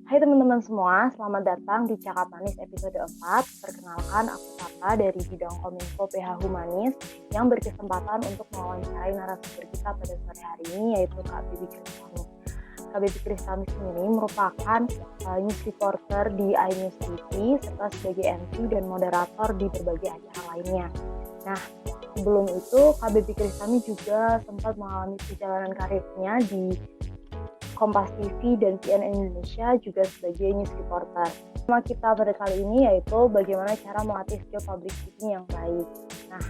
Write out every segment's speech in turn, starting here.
Hai teman-teman semua, selamat datang di Cakap Manis episode 4. Perkenalkan, aku Tata dari bidang Kominfo PH Humanis yang berkesempatan untuk mewawancarai narasumber kita pada sore hari ini, yaitu Kak Bibi Kristami. Kak Bibi Kristami sendiri merupakan news reporter di iNews TV serta sebagai MC dan moderator di berbagai acara lainnya. Nah, sebelum itu Kak Bibi Kristami juga sempat mengalami perjalanan karirnya di Kompas TV dan CNN Indonesia juga sebagai news reporter. Tema kita pada kali ini yaitu bagaimana cara melatih skill public speaking yang baik. Nah,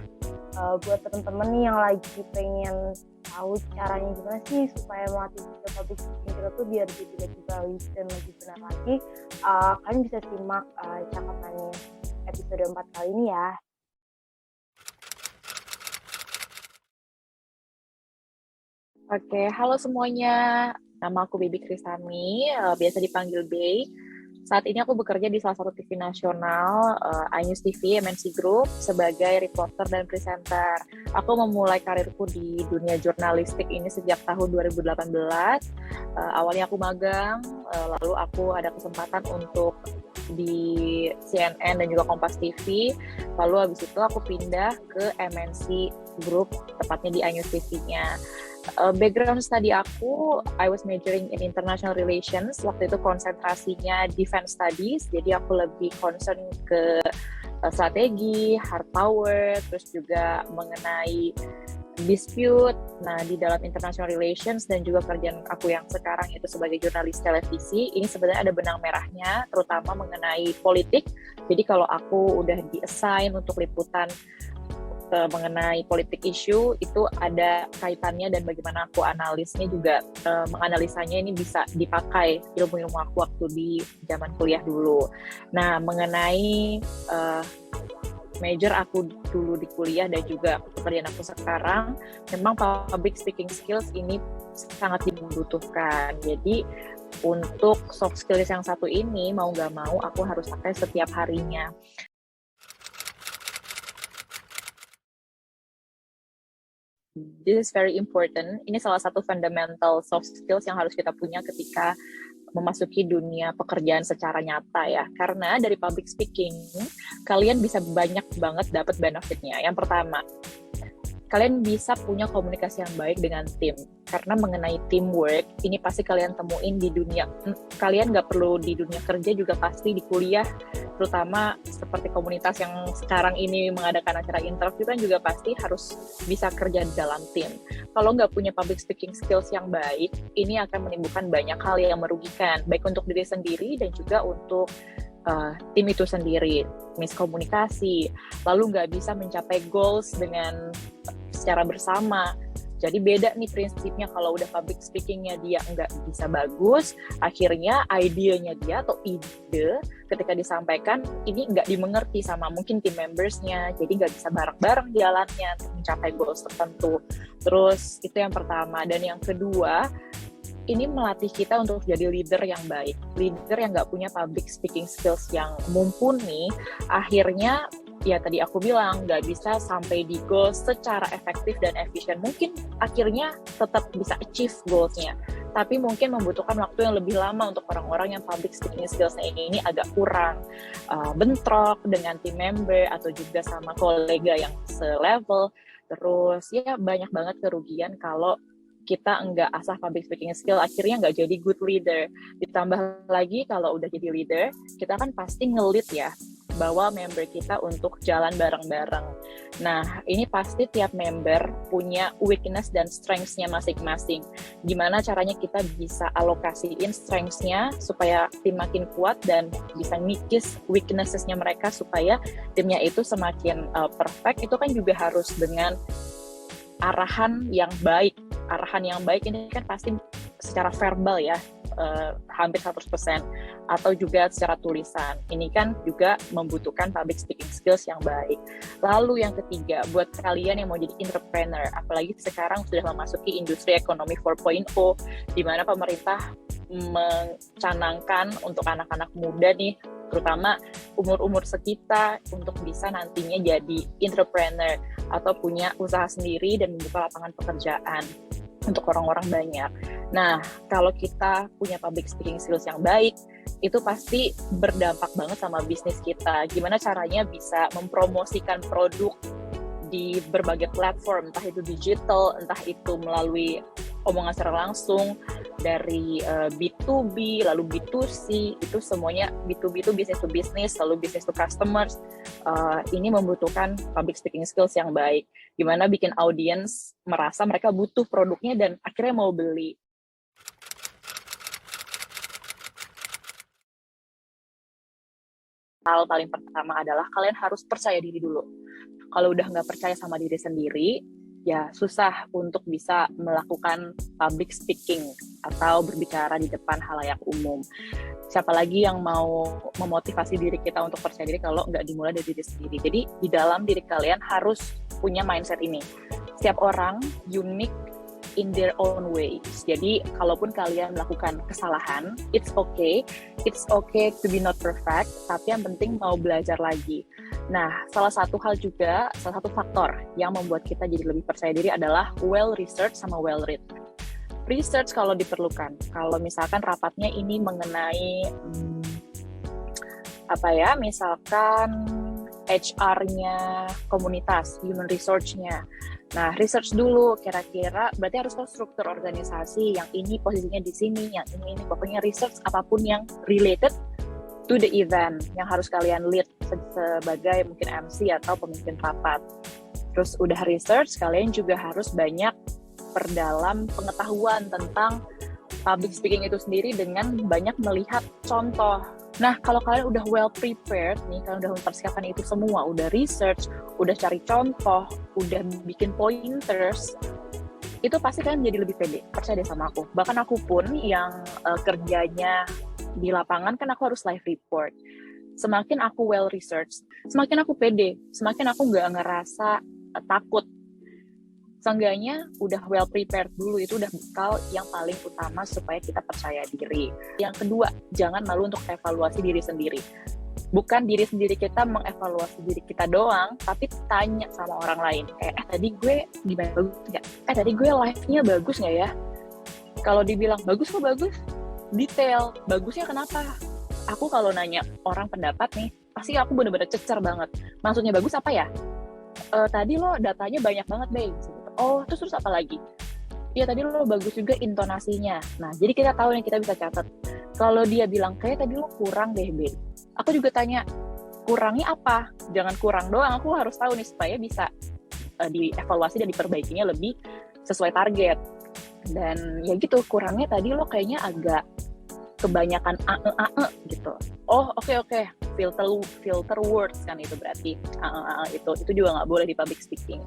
buat teman-teman nih yang lagi pengen tahu caranya gimana sih supaya melatih skill public speaking kita tuh biar jadi lebih baik dan lebih benar lagi, kalian bisa simak Cakap Manis episode 4 kali ini ya. Oke, halo semuanya. Nama aku Bibi Kristami, biasa dipanggil Bay. Saat ini aku bekerja di salah satu TV nasional, iNews TV, MNC Group, sebagai reporter dan presenter. Aku memulai karirku di dunia jurnalistik ini sejak tahun 2018. Awalnya aku magang, lalu aku ada kesempatan untuk di CNN dan juga Kompas TV. Lalu habis itu aku pindah ke MNC Group, tepatnya di iNews TV-nya. Background study aku, I was majoring in international relations. Waktu itu konsentrasinya defense studies, jadi aku lebih concern ke strategi, hard power, terus juga mengenai dispute. Nah, di dalam international relations dan juga kerjaan aku yang sekarang itu sebagai jurnalis televisi, ini sebenarnya ada benang merahnya, terutama mengenai politik. Jadi kalau aku udah di-assign untuk liputan mengenai politik isu, itu ada kaitannya dan bagaimana aku analisnya juga menganalisanya ini bisa dipakai ilmu-ilmu aku waktu di zaman kuliah dulu. Nah, mengenai major aku dulu di kuliah dan juga pekerjaan aku sekarang, memang public speaking skills ini sangat dibutuhkan. Jadi untuk soft skills yang satu ini, mau nggak mau aku harus pakai setiap harinya. This is very important. Ini salah satu fundamental soft skills yang harus kita punya ketika memasuki dunia pekerjaan secara nyata ya. Karena dari public speaking, kalian bisa banyak banget dapat benefitnya. Yang pertama, kalian bisa punya komunikasi yang baik dengan tim. Karena mengenai teamwork, ini pasti kalian temuin di dunia. Kalian nggak perlu di dunia kerja, juga pasti di kuliah, terutama seperti komunitas yang sekarang ini mengadakan acara interview kan juga pasti harus bisa kerja di dalam tim. Kalau nggak punya public speaking skills yang baik, ini akan menimbulkan banyak hal yang merugikan, baik untuk diri sendiri dan juga untuk tim itu sendiri. Miskomunikasi, lalu nggak bisa mencapai goals dengan secara bersama. Jadi beda nih prinsipnya, kalau udah public speakingnya dia nggak bisa bagus, akhirnya idenya dia atau ide ketika disampaikan ini nggak dimengerti sama mungkin tim membersnya, jadi nggak bisa bareng-bareng jalannya untuk mencapai goals tertentu. Terus itu yang pertama. Dan yang kedua, ini melatih kita untuk jadi leader yang baik. Leader yang nggak punya public speaking skills yang mumpuni, akhirnya ya tadi aku bilang nggak bisa sampai di goal secara efektif dan efisien. Mungkin akhirnya tetap bisa achieve goals-nya, tapi mungkin membutuhkan waktu yang lebih lama untuk orang-orang yang public speaking skills-nya ini agak kurang, bentrok dengan team member atau juga sama kolega yang selevel. Terus ya banyak banget kerugian kalau kita nggak asah public speaking skill, akhirnya nggak jadi good leader. Ditambah lagi kalau udah jadi leader, kita kan pasti nge-lead ya, bawa member kita untuk jalan bareng-bareng. Nah, ini pasti tiap member punya weakness dan strengths-nya masing-masing. Gimana caranya kita bisa alokasiin strengths-nya supaya tim makin kuat dan bisa ngikis weaknesses-nya mereka supaya timnya itu semakin perfect. Itu kan juga harus dengan arahan yang baik. Arahan yang baik ini kan pasti secara verbal ya, hampir 100%, atau juga secara tulisan. Ini kan juga membutuhkan public speaking skills yang baik. Lalu yang ketiga, buat kalian yang mau jadi entrepreneur, apalagi sekarang sudah memasuki industri ekonomi 4.0, di mana pemerintah mencanangkan untuk anak-anak muda nih, terutama umur-umur sekitar, untuk bisa nantinya jadi entrepreneur atau punya usaha sendiri dan membuka lapangan pekerjaan untuk orang-orang banyak. Nah, kalau kita punya public speaking skills yang baik, itu pasti berdampak banget sama bisnis kita. Gimana caranya bisa mempromosikan produk di berbagai platform, entah itu digital, entah itu melalui omongan secara langsung, dari B2B, lalu B2C, itu semuanya B2B itu business to business, lalu business to customers. Ini membutuhkan public speaking skills yang baik. Gimana bikin audience merasa mereka butuh produknya dan akhirnya mau beli. Hal paling pertama adalah kalian harus percaya diri dulu. Kalau udah nggak percaya sama diri sendiri, ya susah untuk bisa melakukan public speaking atau berbicara di depan halayak umum. Siapa lagi yang mau memotivasi diri kita untuk percaya diri kalau nggak dimulai dari diri sendiri. Jadi di dalam diri kalian harus punya mindset ini. Setiap orang unik in their own ways. Jadi kalaupun kalian melakukan kesalahan, it's okay. It's okay to be not perfect, tapi yang penting mau belajar lagi. Nah, salah satu faktor yang membuat kita jadi lebih percaya diri adalah well research sama well read. Research kalau diperlukan. Kalau misalkan rapatnya ini mengenai misalkan HR-nya komunitas, human resource-nya. Nah, research dulu kira-kira berarti harus tahu struktur organisasi, yang ini posisinya di sini, yang ini pokoknya research apapun yang related to the event yang harus kalian lead sebagai mungkin MC atau pemimpin rapat. Terus udah research, kalian juga harus banyak perdalam pengetahuan tentang public speaking itu sendiri dengan banyak melihat contoh. Nah, kalau kalian udah well prepared nih, kalian udah mempersiapkan itu semua, udah research, udah cari contoh, udah bikin pointers, itu pasti kalian jadi lebih pede. Percaya deh sama aku. Bahkan aku pun yang kerjanya di lapangan, kan aku harus live report. Semakin aku well research, semakin aku pede, semakin aku nggak ngerasa takut. Seenggaknya udah well prepared dulu, itu udah bekal yang paling utama supaya kita percaya diri. Yang kedua, jangan malu untuk evaluasi diri sendiri. Bukan diri sendiri kita mengevaluasi diri kita doang, tapi tanya sama orang lain. Tadi gue gimana, bagus nggak? Tadi gue live-nya bagus nggak ya? Kalau dibilang bagus kok bagus, detail. Bagusnya kenapa? Aku kalau nanya orang pendapat nih, pasti aku bener-bener cecer banget. Maksudnya bagus apa ya? Tadi lo datanya banyak banget, Bey. Oh, terus apa lagi? Iya, tadi lo bagus juga intonasinya. Nah, jadi kita tahu nih, kita bisa catat. Kalau dia bilang, kayak tadi lo kurang deh, Be. Aku juga tanya, kurangnya apa? Jangan kurang doang, aku harus tahu nih, supaya bisa dievaluasi dan diperbaikinya lebih sesuai target. Dan ya gitu, kurangnya tadi lo kayaknya agak kebanyakan gitu. Oh, oke. Filter words kan itu berarti. Itu juga nggak boleh di public speaking.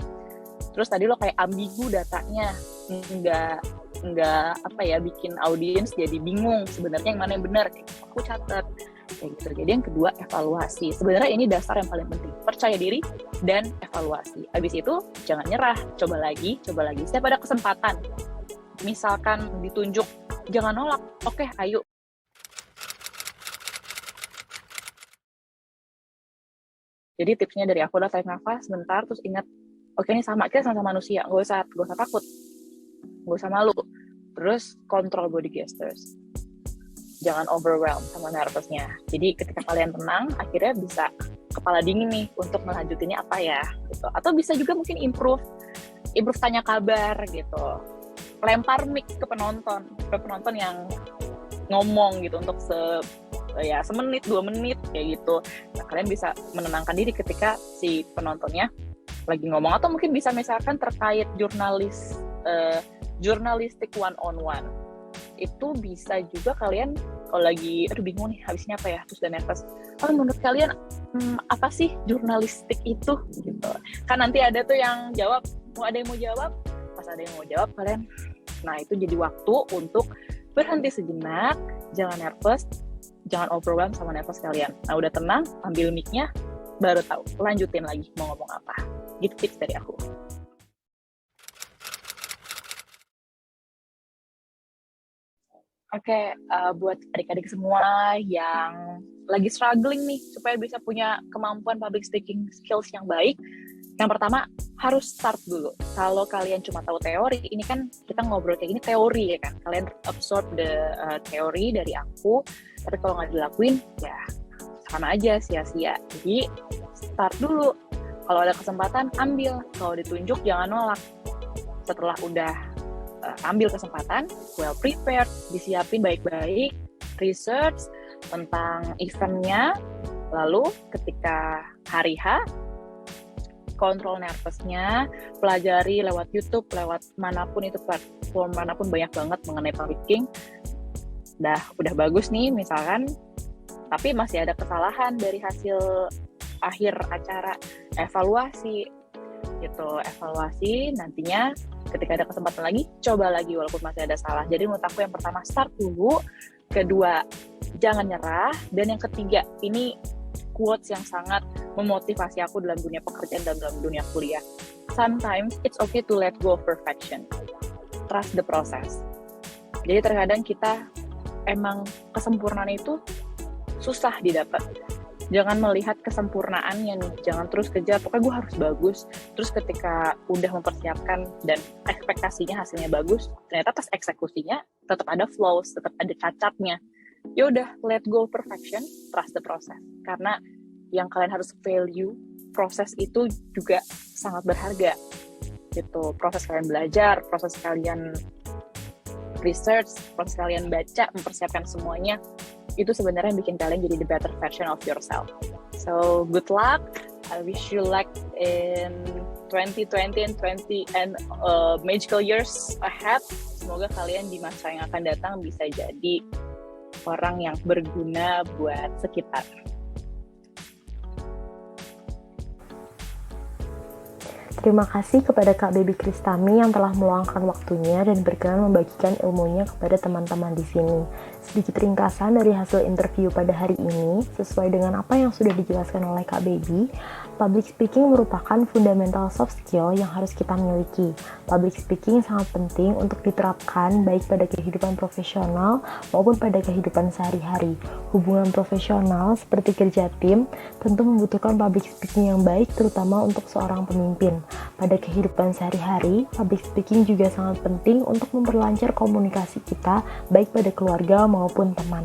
Terus tadi lo kayak ambigu datanya, nggak bikin audiens jadi bingung sebenarnya yang mana yang benar. Aku catat kayak gitu. Jadi yang kedua, evaluasi. Sebenarnya ini dasar yang paling penting, percaya diri dan evaluasi. Habis itu jangan nyerah, coba lagi. Setiap ada kesempatan, misalkan ditunjuk, jangan nolak. Oke, ayo. Jadi tipsnya dari aku adalah tarik nafas sebentar, terus ingat, oke, ini kita sama manusia, nggak usah takut, nggak usah malu. Terus kontrol body gestures, jangan overwhelm sama nervousnya. Jadi ketika kalian tenang, akhirnya bisa kepala dingin nih untuk melanjutinnya apa ya gitu. Atau bisa juga mungkin improve tanya kabar gitu, lempar mic ke penonton yang ngomong gitu untuk semenit 2 menit kayak gitu. Nah, kalian bisa menenangkan diri ketika si penontonnya lagi ngomong, atau mungkin bisa misalkan terkait jurnalistik one on one, itu bisa juga kalian kalau lagi bingung nih habisnya apa ya, terus udah nervous, menurut kalian apa sih jurnalistik itu gitu kan. Nanti ada tuh yang jawab, ada yang mau jawab, pas ada yang mau jawab kalian, nah itu jadi waktu untuk berhenti sejenak, jangan nervous, jangan overwhelm sama nervous kalian. Nah udah tenang, ambil mic-nya, baru tahu lanjutin lagi mau ngomong apa. Gitu tips dari aku. Oke, buat adik-adik semua yang lagi struggling nih supaya bisa punya kemampuan public speaking skills yang baik, yang pertama harus start dulu. Kalau kalian cuma tahu teori, ini kan kita ngobrol kayak gini teori ya kan, kalian absorb the teori dari aku, tapi kalau nggak dilakuin ya sama aja sia-sia. Jadi start dulu. Kalau ada kesempatan ambil, kalau ditunjuk jangan nolak. Setelah udah ambil kesempatan, well prepared, disiapin baik-baik, research tentang eventnya, lalu ketika hari H, kontrol nervousnya, pelajari lewat YouTube, lewat manapun itu platform manapun banyak banget mengenai public speaking. Udah bagus nih misalkan, tapi masih ada kesalahan dari hasil akhir acara, evaluasi gitu, evaluasi nantinya ketika ada kesempatan lagi, coba lagi walaupun masih ada salah. Jadi menurut aku yang pertama start dulu, kedua jangan nyerah, dan yang ketiga ini quotes yang sangat memotivasi aku dalam dunia pekerjaan dan dalam dunia kuliah. Sometimes it's okay to let go of perfection. Trust the process. Jadi terkadang kita emang kesempurnaan itu susah didapat. Jangan melihat kesempurnaannya nih, jangan terus kejar, pokoknya gue harus bagus. Terus ketika udah mempersiapkan dan ekspektasinya hasilnya bagus, ternyata pas eksekusinya tetap ada flaws, tetap ada cacatnya. Ya udah, let go perfection, trust the process. Karena yang kalian harus value, proses itu juga sangat berharga. Gitu, proses kalian belajar, proses kalian research, proses kalian baca, mempersiapkan semuanya, itu sebenarnya bikin kalian jadi the better version of yourself. So good luck. I wish you luck in 2020 and magical years ahead. Semoga kalian di masa yang akan datang bisa jadi orang yang berguna buat sekitar. Terima kasih kepada Kak Baby Kristami yang telah meluangkan waktunya dan berkenan membagikan ilmunya kepada teman-teman di sini. Sedikit ringkasan dari hasil interview pada hari ini, sesuai dengan apa yang sudah dijelaskan oleh Kak Baby, public speaking merupakan fundamental soft skill yang harus kita miliki. Public speaking sangat penting untuk diterapkan baik pada kehidupan profesional maupun pada kehidupan sehari-hari. Hubungan profesional seperti kerja tim tentu membutuhkan public speaking yang baik, terutama untuk seorang pemimpin. Pada kehidupan sehari-hari, public speaking juga sangat penting untuk memperlancar komunikasi kita baik pada keluarga maupun teman.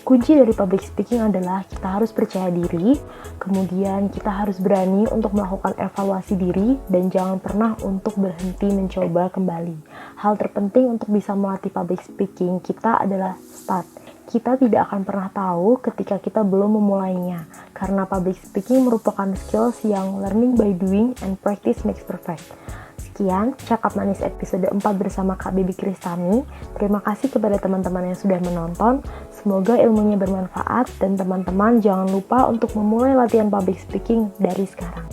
Kunci dari public speaking adalah kita harus percaya diri, kemudian kita harus berani untuk melakukan evaluasi diri, dan jangan pernah untuk berhenti mencoba kembali. Hal terpenting untuk bisa melatih public speaking kita adalah start. Kita tidak akan pernah tahu ketika kita belum memulainya, karena public speaking merupakan skills yang learning by doing and practice makes perfect. Sekian, Cakap Manis episode 4 bersama Kak Baby Kristami. Terima kasih kepada teman-teman yang sudah menonton. Semoga ilmunya bermanfaat dan teman-teman jangan lupa untuk memulai latihan public speaking dari sekarang.